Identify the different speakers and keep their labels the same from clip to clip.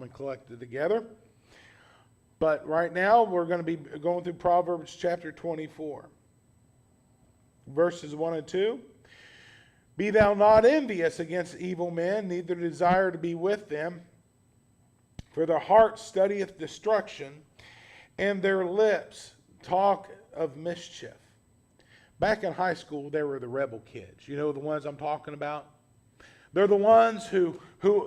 Speaker 1: and collected together. But right now, we're going to be going through Proverbs chapter 24. Verses 1 and 2. Be thou not envious against evil men, neither desire to be with them. For their heart studieth destruction, and their lips talk of mischief. Back in high school, they were the rebel kids. You know the ones I'm talking about? They're the ones who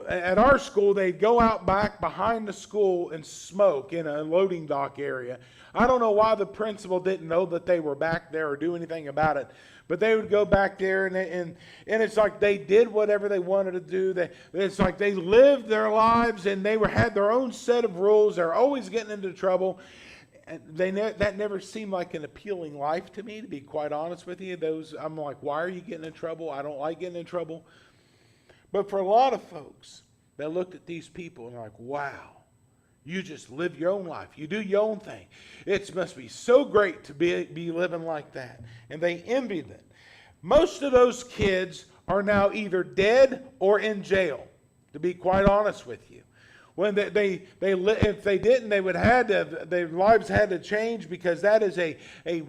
Speaker 1: at our school, they'd go out back behind the school and smoke in a loading dock area. I don't know why the principal didn't know that they were back there or do anything about it. But they would go back there, and it's like they did whatever they wanted to do. It's like they lived their lives, and they had their own set of rules. They're always getting into trouble. And that never seemed like an appealing life to me, to be quite honest with you. I'm like, why are you getting in trouble? I don't like getting in trouble. But for a lot of folks, they looked at these people and they're like, wow, you just live your own life. You do your own thing. It must be so great to be living like that. And they envied it. Most of those kids are now either dead or in jail, to be quite honest with you. When if they didn't, their lives had to change, because that is a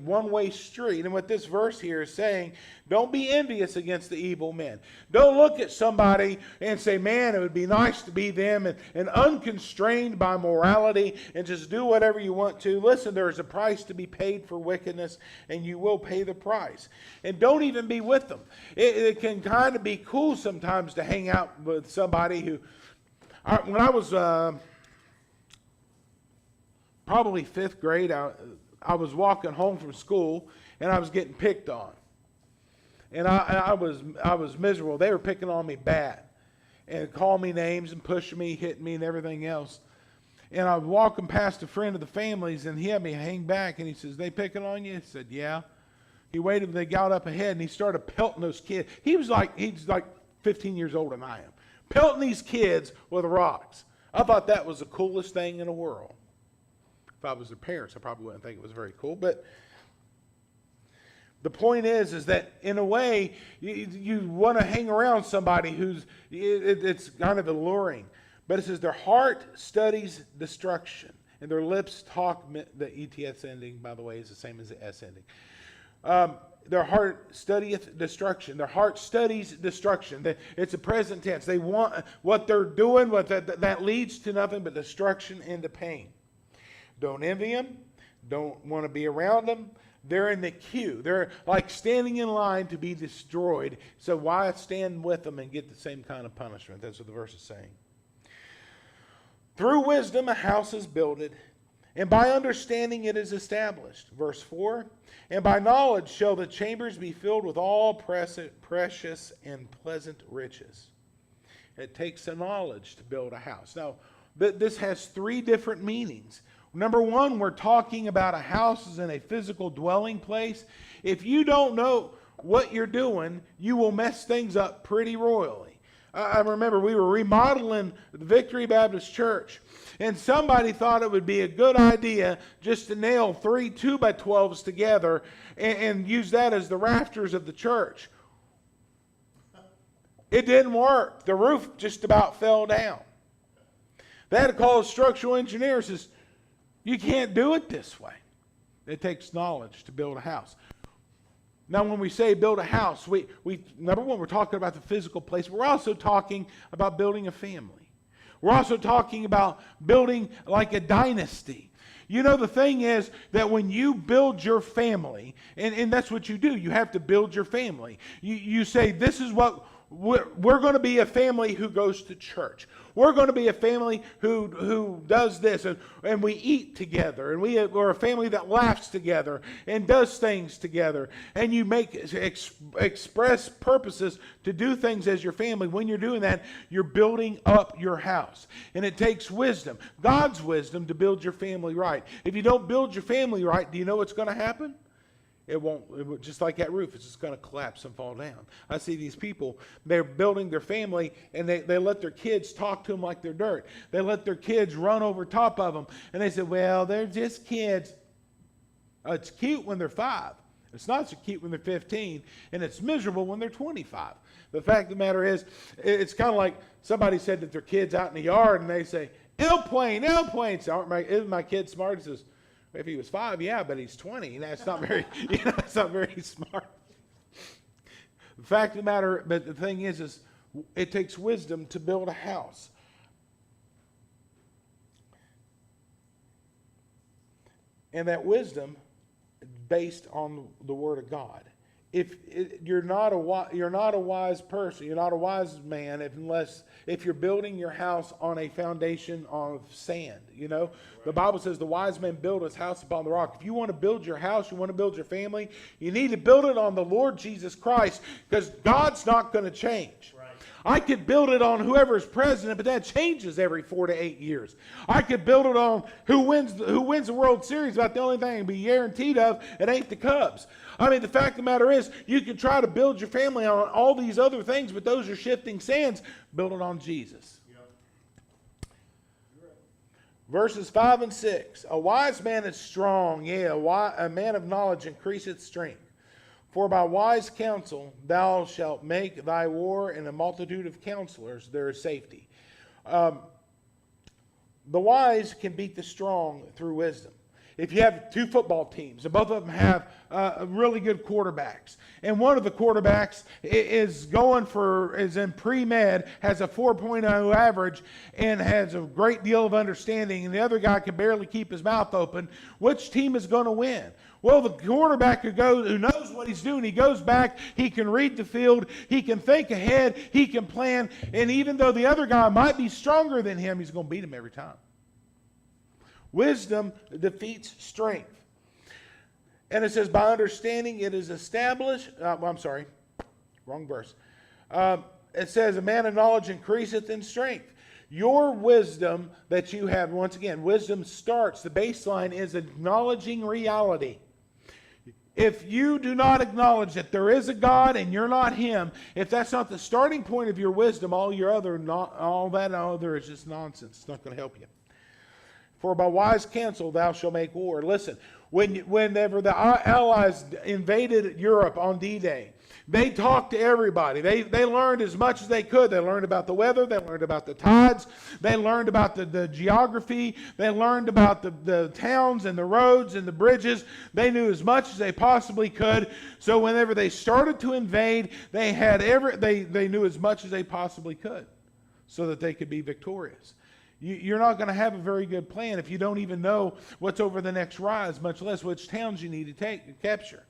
Speaker 1: one-way street. And what this verse here is saying, don't be envious against the evil men. Don't look at somebody and say, man, it would be nice to be them, and unconstrained by morality and just do whatever you want to. Listen, there is a price to be paid for wickedness, and you will pay the price. And don't even be with them. It can kind of be cool sometimes to hang out with somebody who... When I was probably 5th grade, I was walking home from school, and I was getting picked on. And I was miserable. They were picking on me bad, and calling me names and pushing me, hitting me, and everything else. And I was walking past a friend of the family's, and he had me hang back, and he says, "They picking on you?" I said, "Yeah." He waited until they got up ahead, and he started pelting those kids. He's like 15 years older than I am. Pelting these kids with rocks. I thought that was the coolest thing in the world. If I was their parents, I probably wouldn't think it was very cool. But the point is that in a way, you want to hang around somebody it's kind of alluring. But it says their heart studies destruction, and their lips talk. The ETS ending, by the way, is the same as the S ending. Their heart studieth destruction. Their heart studies destruction. It's a present tense. They want what they're doing, that leads to nothing but destruction and to pain. Don't envy them. Don't want to be around them. They're in the queue. They're like standing in line to be destroyed. So why stand with them and get the same kind of punishment? That's what the verse is saying. Through wisdom a house is builded, and by understanding it is established. Verse 4, and by knowledge shall the chambers be filled with all precious and pleasant riches. It takes a knowledge to build a house. Now, this has 3 different meanings. Number 1, we're talking about a house as in a physical dwelling place. If you don't know what you're doing, you will mess things up pretty royally. I remember we were remodeling the Victory Baptist Church, and somebody thought it would be a good idea just to nail 3 2x12s together and use that as the rafters of the church. It didn't work. The roof just about fell down. They had to call a structural engineer and says, you can't do it this way. It takes knowledge to build a house. Now, when we say build a house, we number 1, we're talking about the physical place. We're also talking about building a family. We're also talking about building like a dynasty. You know, the thing is that when you build your family, and that's what you do, you have to build your family. You say, this is what we're going to be, a family who goes to church. We're going to be a family who does this, and we eat together, and we're a family that laughs together and does things together, and you make express purposes to do things as your family. When you're doing that, you're building up your house, and it takes wisdom, God's wisdom, to build your family right. If you don't build your family right, do you know what's going to happen? It won't, just like that roof, it's just going to collapse and fall down. I see these people, they're building their family, and they let their kids talk to them like they're dirt. They let their kids run over top of them, and they say, well, they're just kids. It's cute when they're 5. It's not so cute when they're 15, and it's miserable when they're 25. The fact of the matter is, it's kind of like somebody said that their kid's out in the yard, and they say, Airplane, airplanes. Isn't my kid smart? He says, if he was 5, yeah, but he's 20. That's not very, that's not very smart. The fact of the matter, but the thing is it takes wisdom to build a house. And that wisdom is based on the Word of God. You're not a wise person, you're not a wise man if you're building your house on a foundation of sand. Right. The Bible says the wise man built his house upon the rock. If you want to build your house, you want to build your family, you need to build it on the Lord Jesus Christ, because God's not going to change. Right. I could build it on whoever's president, but that changes every 4 to 8 years. I could build it on who wins the World Series. About the only thing I can be guaranteed of, it ain't the Cubs. I mean, the fact of the matter is, you can try to build your family on all these other things, but those are shifting sands. Build it on Jesus. Yep. Verses 5 and 6. A wise man is strong, yea, a man of knowledge increaseth strength. For by wise counsel thou shalt make thy war, and a multitude of counselors there is safety. The wise can beat the strong through wisdom. If you have 2 football teams, and both of them have really good quarterbacks, and one of the quarterbacks is in pre-med, has a 4.0 average, and has a great deal of understanding, and the other guy can barely keep his mouth open, which team is going to win? Well, the quarterback who knows what he's doing, he goes back, he can read the field, he can think ahead, he can plan, and even though the other guy might be stronger than him, he's going to beat him every time. Wisdom defeats strength. And it says, by understanding it is established. Wrong verse. It says, a man of knowledge increaseth in strength. Your wisdom that you have, once again, wisdom starts, the baseline is acknowledging reality. If you do not acknowledge that there is a God and you're not Him, if that's not the starting point of your wisdom, all that other is just nonsense. It's not going to help you. For by wise counsel thou shalt make war. Listen, whenever the Allies invaded Europe on D-Day, they talked to everybody. They learned as much as they could. They learned about the weather. They learned about the tides. They learned about the geography. They learned about the towns and the roads and the bridges. They knew as much as they possibly could. So whenever they started to invade, they knew as much as they possibly could so that they could be victorious. You're not going to have a very good plan if you don't even know what's over the next rise, much less which towns you need to capture.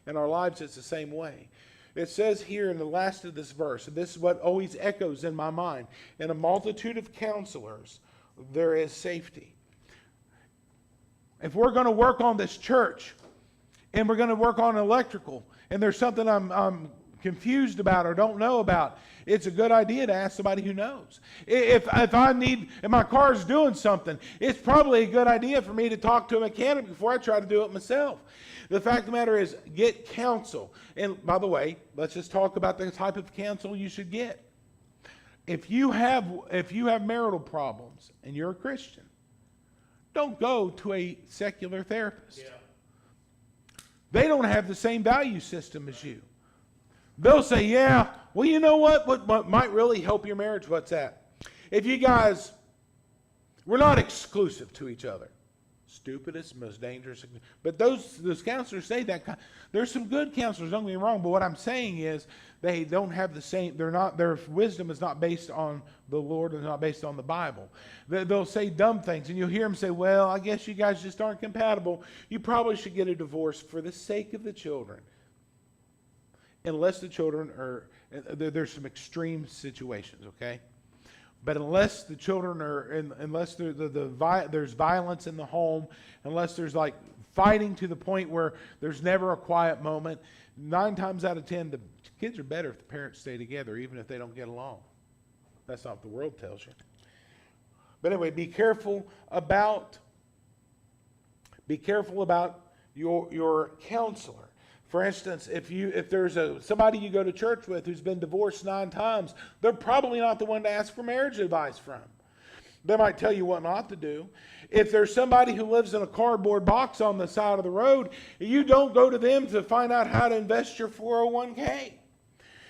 Speaker 1: In our lives, it's the same way. It says here in the last of this verse, and this is what always echoes in my mind, in a multitude of counselors, there is safety. If we're going to work on this church, and we're going to work on electrical, and there's something I'm confused about or don't know about, it's a good idea to ask somebody who knows. If my car's doing something, it's probably a good idea for me to talk to a mechanic before I try to do it myself. The fact of the matter is, get counsel. And by the way, let's just talk about the type of counsel you should get. If you have marital problems and you're a Christian, don't go to a secular therapist. Yeah. They don't have the same value system as you. They'll say, yeah, well, you know what might really help your marriage? What's that? If you guys, we're not exclusive to each other. Stupidest, most dangerous. But those counselors say that. There's some good counselors, don't get me wrong, but what I'm saying is they don't have the same, their wisdom is not based on the Lord, it's not based on the Bible. They'll say dumb things, and you'll hear them say, well, I guess you guys just aren't compatible. You probably should get a divorce for the sake of the children. Unless the children are, there's some extreme situations, okay? But unless the children are, unless there's violence in the home, unless there's like fighting to the point where there's never a quiet moment, 9 times out of 10, the kids are better if the parents stay together, even if they don't get along. That's not what the world tells you. But anyway, be careful about your counselor. For instance, if there's somebody you go to church with who's been divorced 9 times, they're probably not the one to ask for marriage advice from. They might tell you what not to do. If there's somebody who lives in a cardboard box on the side of the road, you don't go to them to find out how to invest your 401k.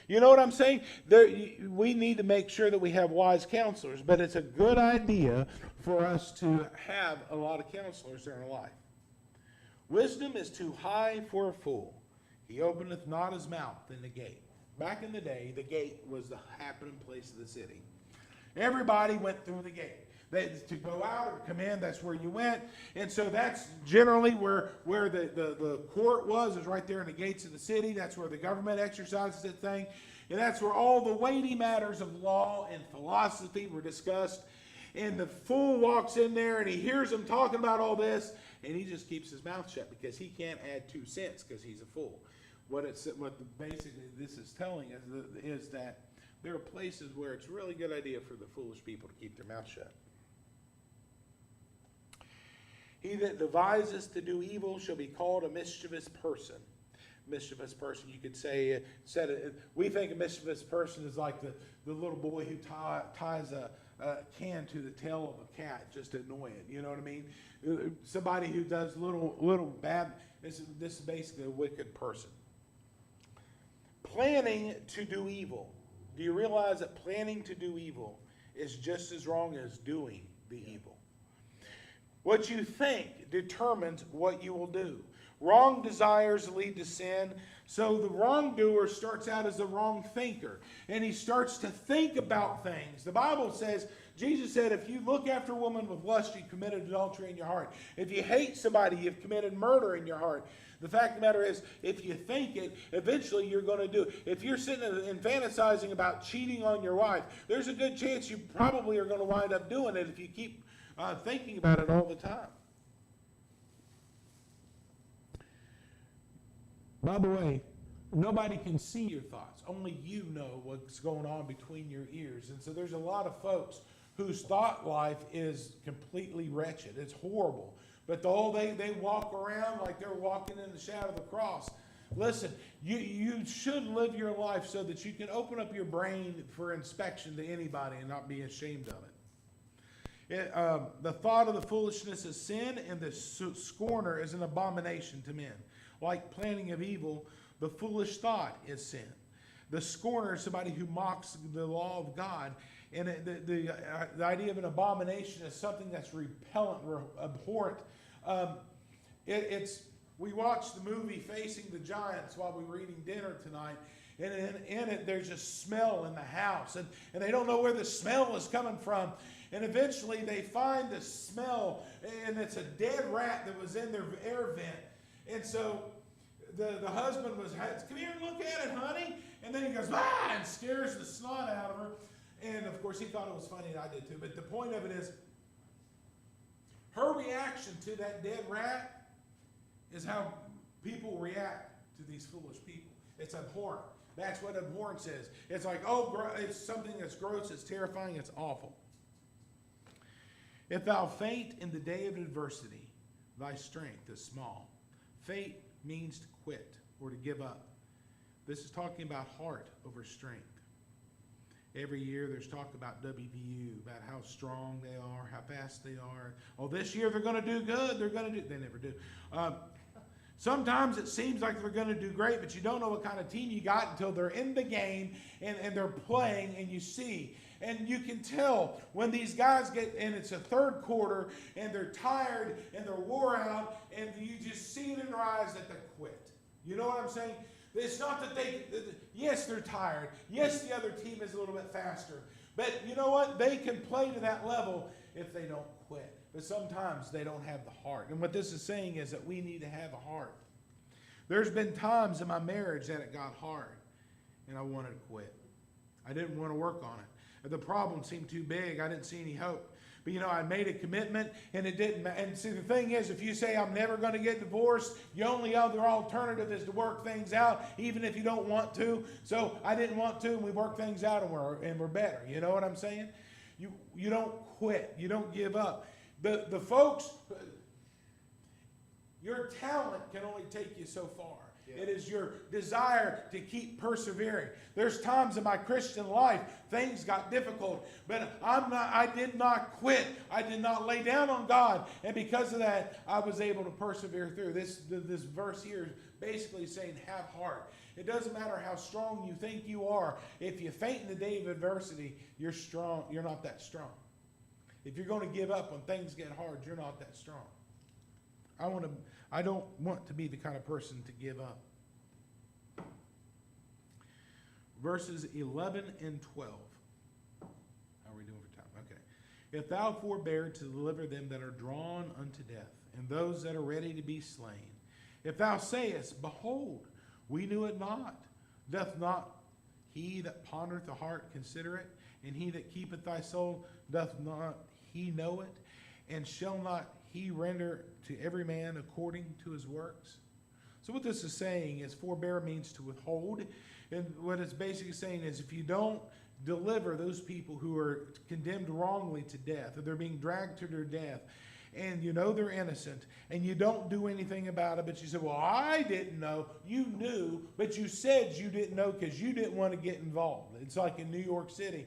Speaker 1: You know what I'm saying? We need to make sure that we have wise counselors, but it's a good idea for us to have a lot of counselors in our life. Wisdom is too high for a fool. He openeth not his mouth in the gate. Back in the day, the gate was the happening place of the city. Everybody went through the gate. To go out or come in, that's where you went. And so that's generally where the court was right there in the gates of the city. That's where the government exercises its thing. And that's where all the weighty matters of law and philosophy were discussed. And the fool walks in there and he hears them talking about all this, and he just keeps his mouth shut because he can't add 2 cents because he's a fool. Basically this is telling us is that there are places where it's a really good idea for the foolish people to keep their mouth shut. He that devises to do evil shall be called a mischievous person. Mischievous person, you could say, we think a mischievous person is like the little boy who ties a can to the tail of a cat just to annoy it. You know what I mean? Somebody who does little bad, this is basically a wicked person. Planning to do evil. Do you realize that planning to do evil is just as wrong as doing the evil? What you think determines what you will do. Wrong desires lead to sin. So the wrongdoer starts out as a wrong thinker. And he starts to think about things. The Bible says, Jesus said, if you look after a woman with lust, you committed adultery in your heart. If you hate somebody, you've committed murder in your heart. The fact of the matter is, if you think it, eventually you're going to do it. If you're sitting and fantasizing about cheating on your wife, there's a good chance you probably are going to wind up doing it if you keep thinking about it all the time. By the way, nobody can see your thoughts. Only you know what's going on between your ears. And so there's a lot of folks whose thought life is completely wretched. It's horrible. But they walk around like they're walking in the shadow of the cross. Listen, you should live your life so that you can open up your brain for inspection to anybody and not be ashamed of it. The thought of the foolishness is sin, and the scorner is an abomination to men. Like planning of evil, the foolish thought is sin. The scorner is somebody who mocks the law of God. And the idea of an abomination is something that's repellent, abhorrent. We watched the movie Facing the Giants while we were eating dinner tonight. And in it, there's a smell in the house. And they don't know where the smell is coming from. And eventually they find the smell, and it's a dead rat that was in their air vent. And so the husband was, come here and look at it, honey. And then he goes, ah, and scares the snot out of her. And of course he thought it was funny, and I did too. But the point of it is, her reaction to that dead rat is how people react to these foolish people. It's abhorrent. That's what abhorrence is. It's like, it's something that's gross, it's terrifying, it's awful. If thou faint in the day of adversity, thy strength is small. Faint means to quit or to give up. This is talking about heart over strength. Every year there's talk about WVU, about how strong they are, how fast they are. Oh, this year they're going to do good. They never do. Sometimes it seems like they're going to do great, but you don't know what kind of team you got until they're in the game and they're playing, and you see. And you can tell when these guys get, and it's a third quarter, and they're tired, and they're wore out, and you just see it in their eyes that they quit. You know what I'm saying? It's not that yes, they're tired. Yes, the other team is a little bit faster. But you know what? They can play to that level if they don't quit. But sometimes they don't have the heart. And what this is saying is that we need to have a heart. There's been times in my marriage that it got hard, and I wanted to quit. I didn't want to work on it. The problem seemed too big. I didn't see any hope. But, I made a commitment, and it didn't. And see, the thing is, if you say, I'm never going to get divorced, your only other alternative is to work things out, even if you don't want to. So I didn't want to, and we worked things out, and we're better. You know what I'm saying? You don't quit. You don't give up. The folks, your talent can only take you so far. It is your desire to keep persevering. There's times in my Christian life things got difficult, but I did not quit. I did not lay down on God, and because of that, I was able to persevere through. This verse here is basically saying, have heart. It doesn't matter how strong you think you are. If you faint in the day of adversity, you're strong. You're not that strong. If you're going to give up when things get hard, you're not that strong. I don't want to be the kind of person to give up. Verses 11 and 12. How are we doing for time? Okay. If thou forbear to deliver them that are drawn unto death, and those that are ready to be slain, if thou sayest, Behold, we knew it not, doth not he that pondereth the heart consider it? And he that keepeth thy soul, doth not he know it? And shall not he render to every man according to his works? So what this is saying is forbear means to withhold. And what it's basically saying is if you don't deliver those people who are condemned wrongly to death, or they're being dragged to their death, and you know they're innocent, and you don't do anything about it, but you say, well, I didn't know. You knew, but you said you didn't know because you didn't want to get involved. It's like in New York City.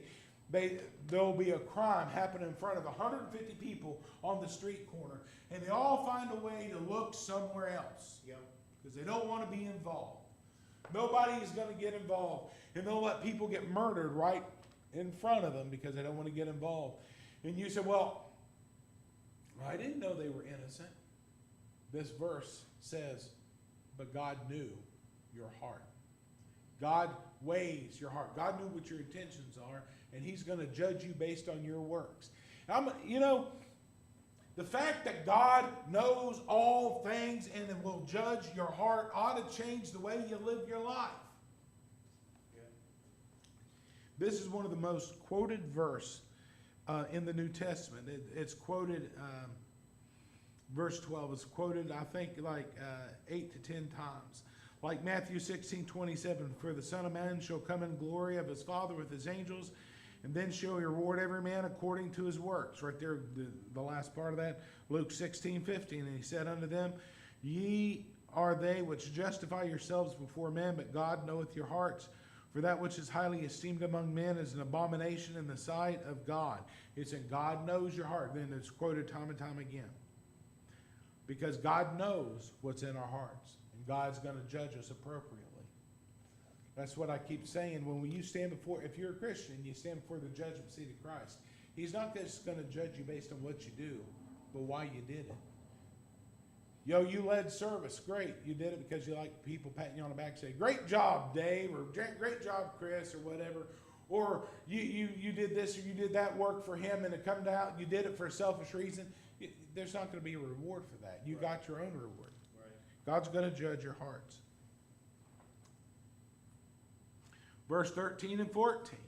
Speaker 1: There'll be a crime happen in front of 150 people on the street corner, and they all find a way to look somewhere else because they don't want to be involved. Nobody is going to get involved, and they'll let people get murdered right in front of them because they don't want to get involved. And you say, well, I didn't know they were innocent. This verse says, but God knew your heart. God weighs your heart. God knew what your intentions are, and he's going to judge you based on your works. The fact that God knows all things and will judge your heart ought to change the way you live your life. Yeah. This is one of the most quoted verse in the New Testament. It's quoted, verse 12 is quoted, I think, like 8 to 10 times. Like Matthew 16:27, for the Son of Man shall come in glory of his Father with his angels, and then shall he reward every man according to his works. Right there, the last part of that. Luke 16:15, and he said unto them, Ye are they which justify yourselves before men, but God knoweth your hearts. For that which is highly esteemed among men is an abomination in the sight of God. It's in God knows your heart. Then it's quoted time and time again. Because God knows what's in our hearts. And God's going to judge us appropriately. That's what I keep saying. When you stand before, if you're a Christian, you stand before the judgment seat of Christ. He's not just going to judge you based on what you do, but why you did it. You led service. Great. You did it because you like people patting you on the back and say, great job, Dave, or great job, Chris, or whatever. Or you did this or you did that work for him, and it comes out, you did it for a selfish reason. There's not going to be a reward for that. You got your own reward. Right. God's going to judge your hearts. Verse 13 and 14.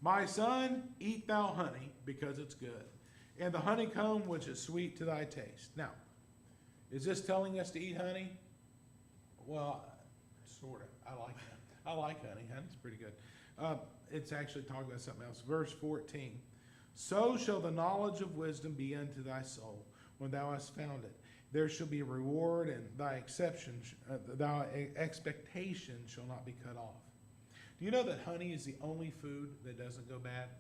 Speaker 1: My son, eat thou honey, because it's good, and the honeycomb which is sweet to thy taste. Now, is this telling us to eat honey? Well, sort of. I like honey. Honey's pretty good. It's actually talking about something else. Verse 14. So shall the knowledge of wisdom be unto thy soul when thou hast found it. There shall be a reward, and thy expectation shall not be cut off. Do you know that honey is the only food that doesn't go bad?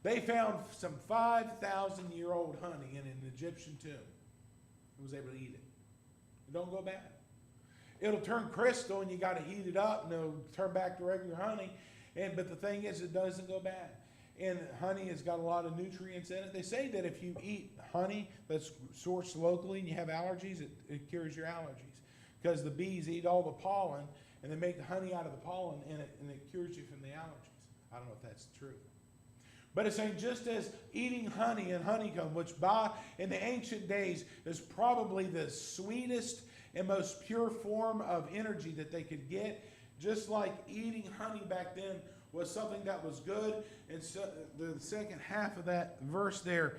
Speaker 1: They found some 5,000-year-old honey in an Egyptian tomb. It was able to eat it. It don't go bad. It'll turn crystal, and you got to heat it up, and it'll turn back to regular honey. But the thing is, it doesn't go bad. And honey has got a lot of nutrients in it. They say that if you eat honey that's sourced locally and you have allergies, it cures your allergies. Because the bees eat all the pollen, and they make the honey out of the pollen, and it cures you from the allergies. I don't know if that's true. But it's saying just as eating honey and honeycomb, which in the ancient days is probably the sweetest and most pure form of energy that they could get, just like eating honey back then was something that was good. And so the second half of that verse there,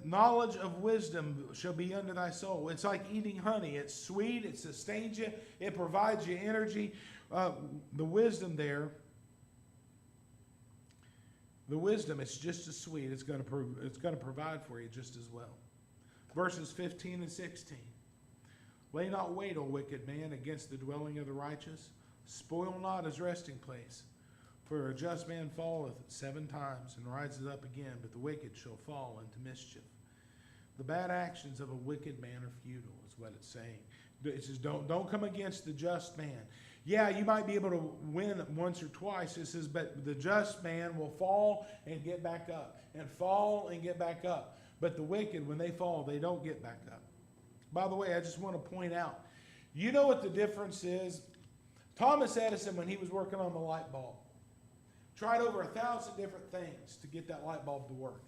Speaker 1: knowledge of wisdom shall be unto thy soul. It's like eating honey. It's sweet. It sustains you. It provides you energy. The wisdom there, it's just as sweet. It's going to provide for you just as well. Verses 15 and 16. Lay not wait, O wicked man, against the dwelling of the righteous. Spoil not his resting place. For a just man falleth 7 times and rises up again, but the wicked shall fall into mischief. The bad actions of a wicked man are futile, is what it's saying. It says, don't come against the just man. Yeah, you might be able to win once or twice. It says, but the just man will fall and get back up, and fall and get back up. But the wicked, when they fall, they don't get back up. By the way, I just want to point out, you know what the difference is? Thomas Edison, when he was working on the light bulb, tried over 1,000 different things to get that light bulb to work.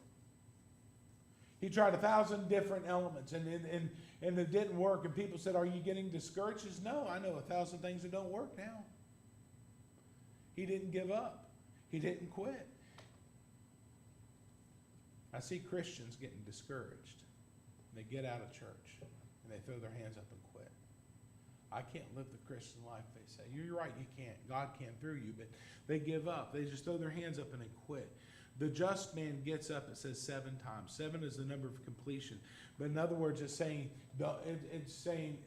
Speaker 1: He tried 1,000 different elements, and it didn't work. And people said, "Are you getting discouraged?" He says, "No, I know 1,000 things that don't work now." He didn't give up. He didn't quit. I see Christians getting discouraged. They get out of church, and they throw their hands up and quit. I can't live the Christian life, they say. You're right, you can't. God can through you, but they give up. They just throw their hands up and they quit. The just man gets up, it says 7 times. 7 is the number of completion. But in other words, it's saying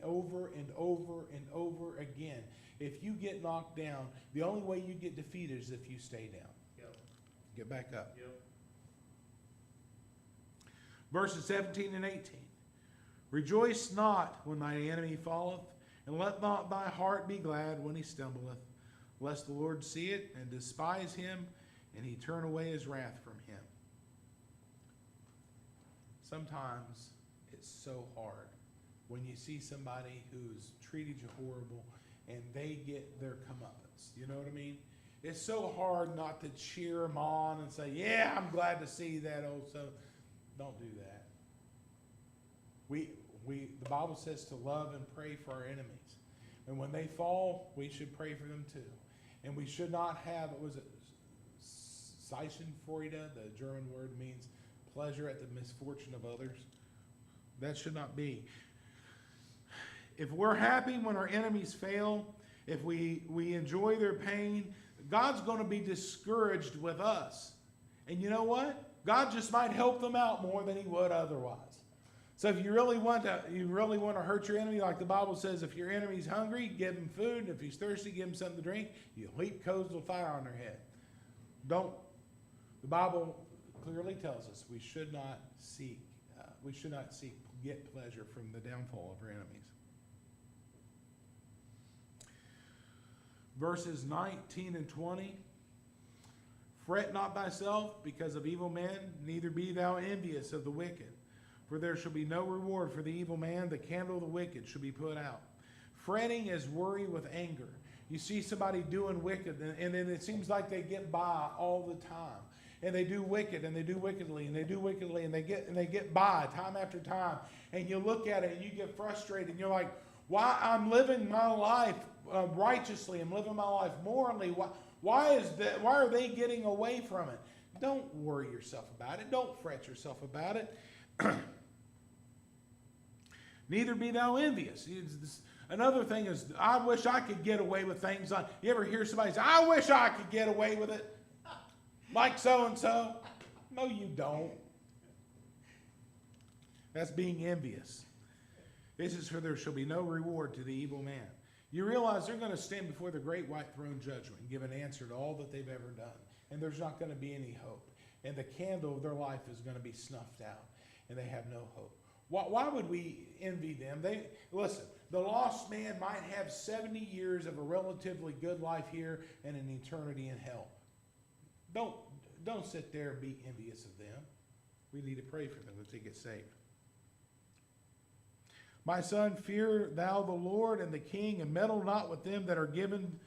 Speaker 1: over and over and over again. If you get knocked down, the only way you get defeated is if you stay down.
Speaker 2: Yep.
Speaker 1: Get back up.
Speaker 2: Yep.
Speaker 1: Verses 17 and 18. Rejoice not when thy enemy falleth, and let not thy heart be glad when he stumbleth, lest the Lord see it and despise him, and he turn away his wrath from him. Sometimes it's so hard when you see somebody who's treated you horrible and they get their comeuppance. You know what I mean? It's so hard not to cheer them on and say, "Yeah, I'm glad to see that also." Don't do that. The Bible says to love and pray for our enemies. And when they fall, we should pray for them too. And we should not have, Schadenfreude, the German word means pleasure at the misfortune of others. That should not be. If we're happy when our enemies fail, if we enjoy their pain, God's going to be discouraged with us. And you know what? God just might help them out more than he would otherwise. So if you really want to hurt your enemy, like the Bible says, if your enemy's hungry, give him food. If he's thirsty, give him something to drink. You heap coals of fire on their head. The Bible clearly tells us we should not seek get pleasure from the downfall of our enemies. Verses 19 and 20. Fret not thyself because of evil men, neither be thou envious of the wicked. For there shall be no reward for the evil man. The candle of the wicked shall be put out. Fretting is worry with anger. You see somebody doing wicked, and then it seems like they get by all the time. And they do wicked, and they do wickedly, and they do wickedly, and they get by time after time. And you look at it, and you get frustrated, and you're like, "Why I'm living my life righteously? I'm living my life morally. Why are they getting away from it?" Don't worry yourself about it. Don't fret yourself about it. Neither be thou envious. Another thing is, I wish I could get away with things. You ever hear somebody say, "I wish I could get away with it like so-and-so"? No, you don't. That's being envious. This is for there shall be no reward to the evil man. You realize they're going to stand before the great white throne judgment and give an answer to all that they've ever done. And there's not going to be any hope. And the candle of their life is going to be snuffed out. And they have no hope. Why would we envy them? Listen, the lost man might have 70 years of a relatively good life here and an eternity in hell. Don't sit there and be envious of them. We need to pray for them that they get saved. My son, fear thou the Lord and the King, and meddle not with them that are given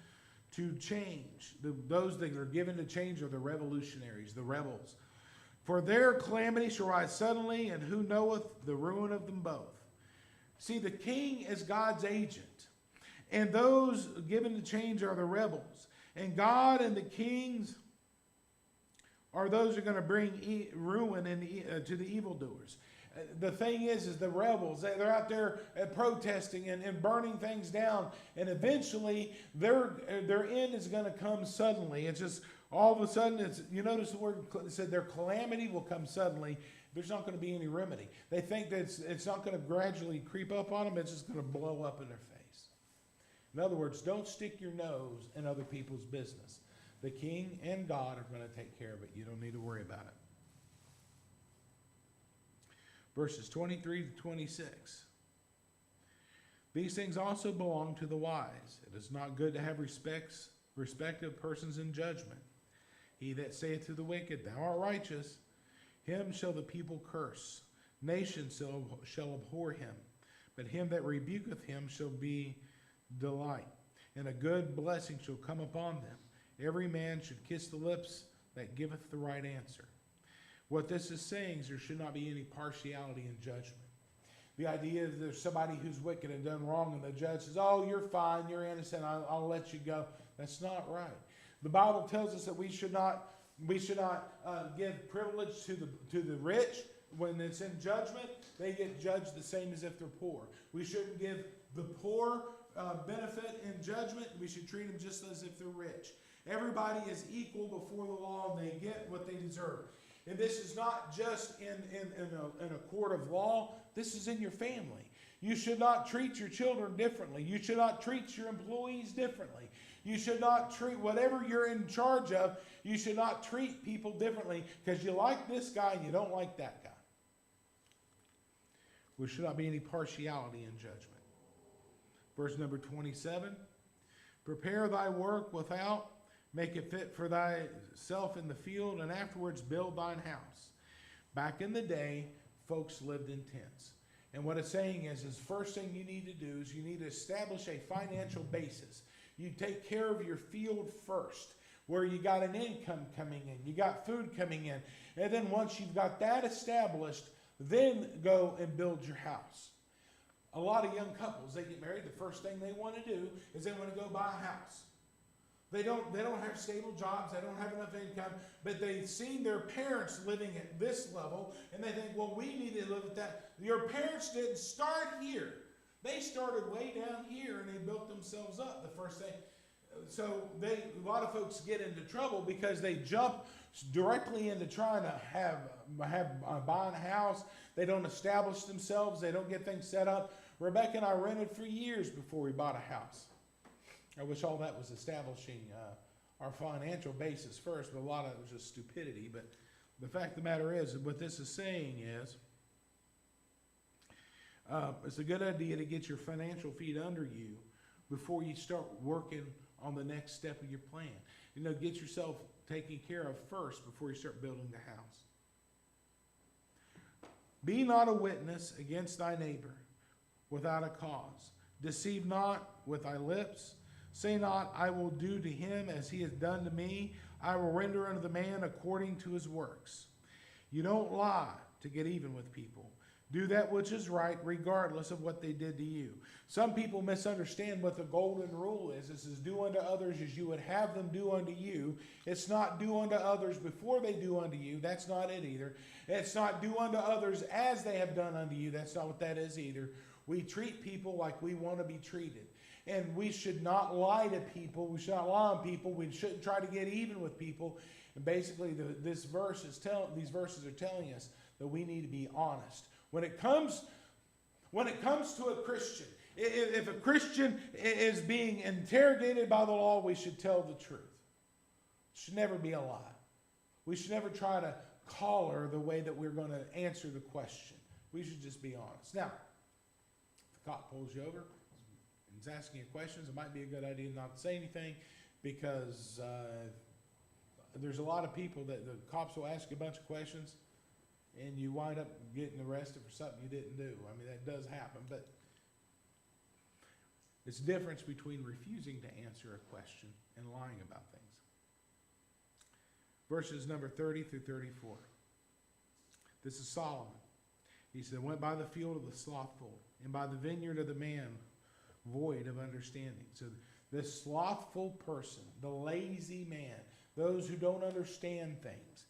Speaker 1: to change. Those that are given to change are the revolutionaries, the rebels. For their calamity shall rise suddenly, and who knoweth the ruin of them both? See, the king is God's agent, and those given to change are the rebels. And God and the kings are those who are going to bring ruin to the evildoers. The thing is the rebels, they're out there protesting and burning things down, and eventually their end is going to come suddenly. It's just all of a sudden, you notice the word it said their calamity will come suddenly. There's not going to be any remedy. They think that it's not going to gradually creep up on them. It's just going to blow up in their face. In other words, don't stick your nose in other people's business. The king and God are going to take care of it. You don't need to worry about it. verses 23 to 26. These things also belong to the wise. It is not good to have respect of persons in judgment. He that saith to the wicked, Thou art righteous, him shall the people curse. Nations shall abhor him. But him that rebuketh him shall be delight. And a good blessing shall come upon them. Every man should kiss the lips that giveth the right answer. What this is saying is there should not be any partiality in judgment. The idea is there's somebody who's wicked and done wrong, and the judge says, oh, you're fine, you're innocent, I'll let you go. That's not right. The Bible tells us that we should not give privilege to the rich. When it's in judgment, they get judged the same as if they're poor. We shouldn't give the poor benefit in judgment. We should treat them just as if they're rich. Everybody is equal before the law, and they get what they deserve. And this is not just in a court of law. This is in your family. You should not treat your children differently. You should not treat your employees differently. You should not treat whatever you're in charge of. You should not treat people differently because you like this guy and you don't like that guy. There should not be any partiality in judgment. Verse number 27. Prepare thy work without, make it fit for thyself in the field, and afterwards build thine house. Back in the day, folks lived in tents. And what it's saying is first thing you need to do is you need to establish a financial basis. You take care of your field first, where you got an income coming in, you got food coming in. And then once you've got that established, then go and build your house. A lot of young couples, they get married, the first thing they want to do is they want to go buy a house. They don't have stable jobs, they don't have enough income, but they've seen their parents living at this level, and they think, well, we need to live at that. Your parents didn't start here. They started way down here, and they built themselves up the first thing. So a lot of folks get into trouble because they jump directly into trying to buying a house. They don't establish themselves. They don't get things set up. Rebecca and I rented for years before we bought a house. I wish all that was establishing our financial basis first, but a lot of it was just stupidity. But the fact of the matter is, what this is saying is, it's a good idea to get your financial feet under you before you start working on the next step of your plan. Get yourself taken care of first before you start building the house. Be not a witness against thy neighbor without a cause. Deceive not with thy lips. Say not, I will do to him as he has done to me. I will render unto the man according to his works. You don't lie to get even with people. Do that which is right, regardless of what they did to you. Some people misunderstand what the golden rule is. This is do unto others as you would have them do unto you. It's not do unto others before they do unto you. That's not it either. It's not do unto others as they have done unto you. That's not what that is either. We treat people like we want to be treated. And we should not lie to people. We should not lie on people. We shouldn't try to get even with people. And basically, these verses are telling us that we need to be honest. When it comes to a Christian, if a Christian is being interrogated by the law, we should tell the truth. It should never be a lie. We should never try to collar the way that we're going to answer the question. We should just be honest. Now, if the cop pulls you over and is asking you questions, it might be a good idea not to say anything because there's a lot of people that the cops will ask you a bunch of questions and you wind up getting arrested for something you didn't do. I mean, that does happen, but it's the difference between refusing to answer a question and lying about things. Verses number 30 through 34. This is Solomon. He said, went by the field of the slothful, and by the vineyard of the man void of understanding. So this slothful person, the lazy man, those who don't understand things.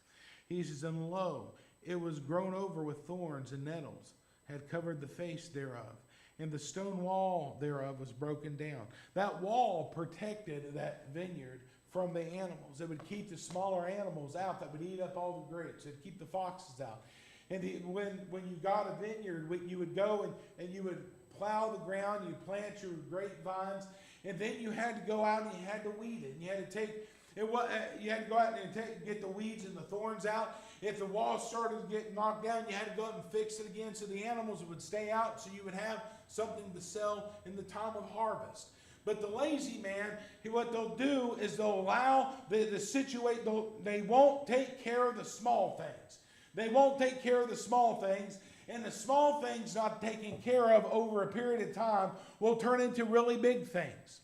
Speaker 1: He says, and lo, it was grown over with thorns and nettles, had covered the face thereof, and the stone wall thereof was broken down. That wall protected that vineyard from the animals. It would keep the smaller animals out that would eat up all the grapes. It would keep the foxes out. And when you got a vineyard, you would go and you would plow the ground, you'd plant your grapevines, and then you had to go out and you had to weed it. And you had to take you had to go out and get the weeds and the thorns out. If the wall started to get knocked down, you had to go up and fix it again so the animals would stay out, so you would have something to sell in the time of harvest. But the lazy man, what they'll do is they'll allow the situation, they won't take care of the small things. They won't take care of the small things, and the small things not taken care of over a period of time will turn into really big things.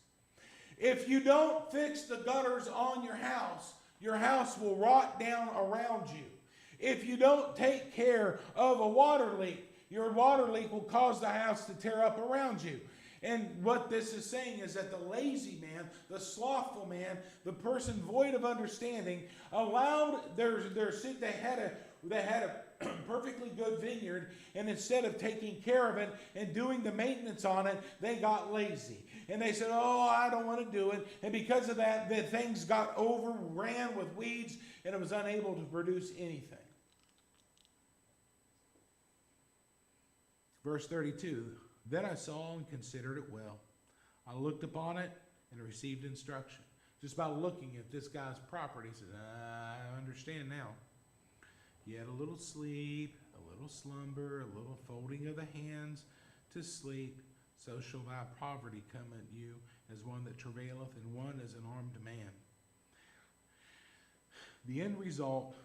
Speaker 1: If you don't fix the gutters on your house will rot down around you. If you don't take care of a water leak, your water leak will cause the house to tear up around you. And what this is saying is that the lazy man, the slothful man, the person void of understanding, allowed they had a perfectly good vineyard, and instead of taking care of it and doing the maintenance on it, they got lazy. And they said, oh, I don't want to do it. And because of that, the things got overran with weeds, and it was unable to produce anything. Verse 32, then I saw and considered it well. I looked upon it and received instruction. Just by looking at this guy's property, he said, I understand now. Yet a little sleep, a little slumber, a little folding of the hands to sleep, so shall thy poverty come at you as one that travaileth, and one as an armed man. The end result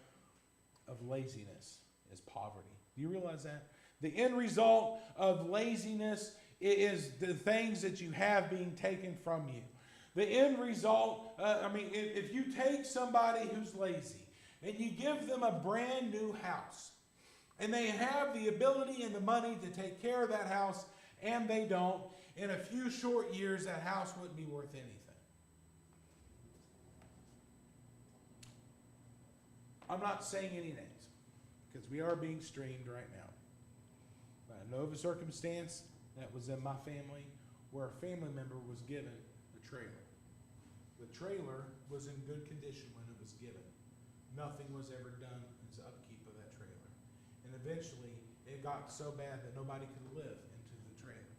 Speaker 1: of laziness is poverty. Do you realize that? The end result of laziness is the things that you have being taken from you. The end result, if you take somebody who's lazy and you give them a brand new house, and they have the ability and the money to take care of that house, and they don't, in a few short years, that house wouldn't be worth anything. I'm not saying any names, because we are being streamed right now. But I know of a circumstance that was in my family where a family member was given a trailer. The trailer was in good condition when it was given. Nothing was ever done as upkeep of that trailer. And eventually, it got so bad that nobody could live into the trailer.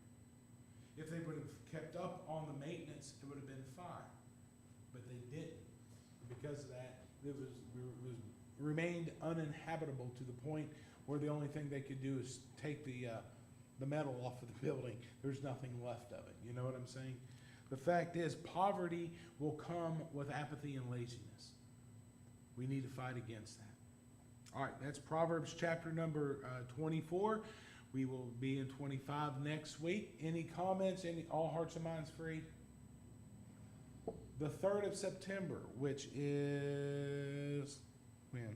Speaker 1: If they would have kept up on the maintenance, it would have been fine. But they didn't. Because of that, it remained uninhabitable to the point where the only thing they could do is take the metal off of the building. There's nothing left of it. You know what I'm saying? The fact is, poverty will come with apathy and laziness. We need to fight against that. All right, that's Proverbs chapter number 24. We will be in 25 next week. Any comments? All hearts and minds free? The 3rd of September, which is when?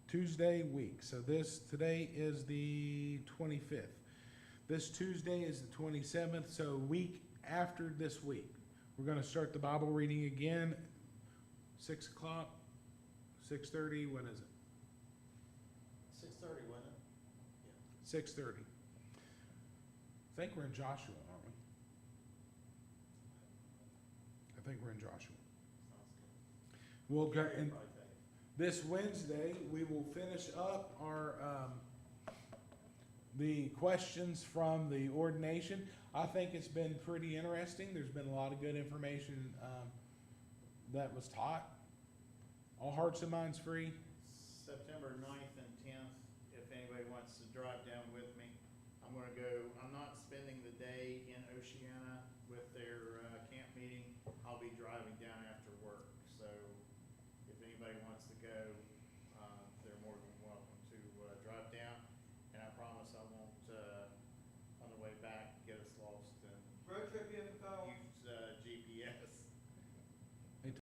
Speaker 1: Tuesday week. So today is the 25th. This Tuesday is the 27th, so a week after this week. We're going to start the Bible reading again, 6 o'clock, 6:30, when is it?
Speaker 2: 6:30, wasn't it? Yeah.
Speaker 1: 6:30. I think we're in Joshua, aren't we? I think we're in Joshua.
Speaker 2: Sounds good.
Speaker 1: We'll go,
Speaker 2: Yeah,
Speaker 1: and
Speaker 2: probably take it.
Speaker 1: this Wednesday, we will finish up our the questions from the ordination. I think it's been pretty interesting. There's been a lot of good information that was taught. All hearts and minds free.
Speaker 2: September 9th and 10th, if anybody wants to drive down with me. I'm not spending the day in Oceana with their camp meeting. I'll be driving down after work. So if anybody wants to go,